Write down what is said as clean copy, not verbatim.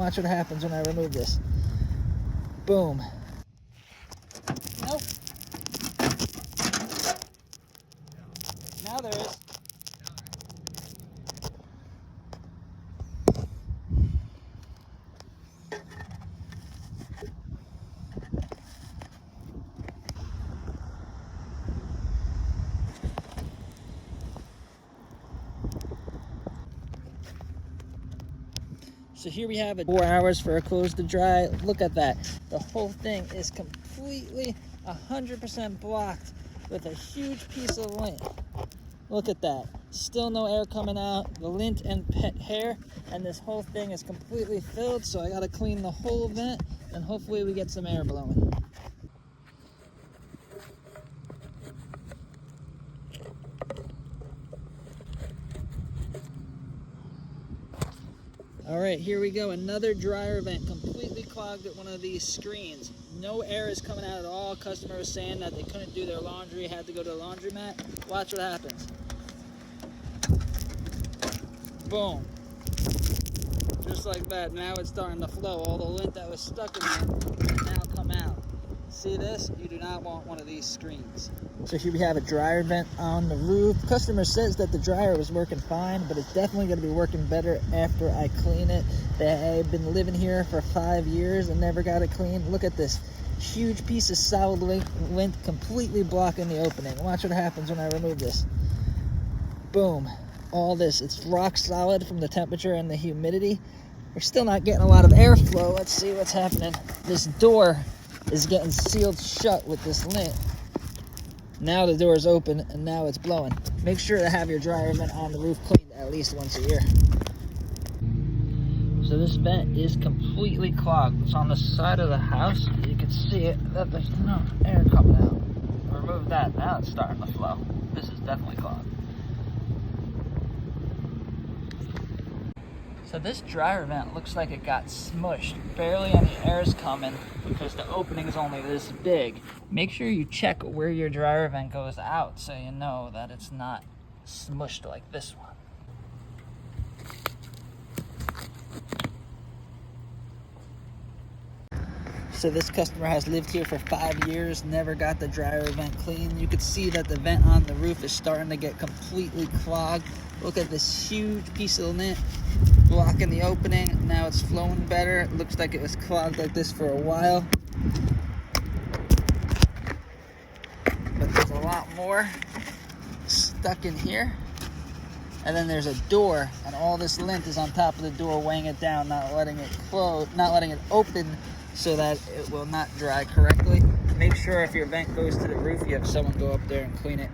Watch what happens when I remove this. Boom. Nope. Now there is. So here we have it, 4 hours for our clothes to dry. Look at that. The whole thing is completely 100% blocked with a huge piece of lint. Look at that. Still no air coming out. The lint and hair, and this whole thing is completely filled, so I gotta clean the whole vent, and hopefully we get some air blowing. All right, here we go. Another dryer vent completely clogged at one of these screens. No air is coming out at all. Customer was saying that they couldn't do their laundry, had to go to the laundromat. Watch what happens. Boom. Just like that. Now it's starting to flow. All the lint that was stuck in there can now come out. See this? You do not want one of these screens. So here we have a dryer vent on the roof. Customer says that the dryer was working fine, but it's definitely going to be working better after I clean it. They've been living here for 5 years and never got it cleaned. Look at this huge piece of solid lint completely blocking the opening. Watch what happens when I remove this. Boom. All this, it's rock solid from the temperature and the humidity. We're still not getting a lot of airflow. Let's see what's happening. This door is getting sealed shut with this lint. Now the door is open and now it's blowing. Make sure to have your dryer vent on the roof cleaned at least once a year. So this vent is completely clogged. It's on the side of the house. You can see it, that there's no air coming out. Remove that, now it's starting to flow. This is definitely clogged. So this dryer vent looks like it got smushed. Barely any air is coming because the opening is only this big. Make sure you check where your dryer vent goes out so you know that it's not smushed like this one. So this customer has lived here for 5 years, never got the dryer vent clean. You can see that the vent on the roof is starting to get completely clogged. Look at this huge piece of lint blocking the opening. Now it's flowing better. It looks like it was clogged like this for a while. But there's a lot more stuck in here. And then there's a door, and all this lint is on top of the door, weighing it down, not letting it close, not letting it open so that it will not dry correctly. Make sure if your vent goes to the roof, you have someone go up there and clean it.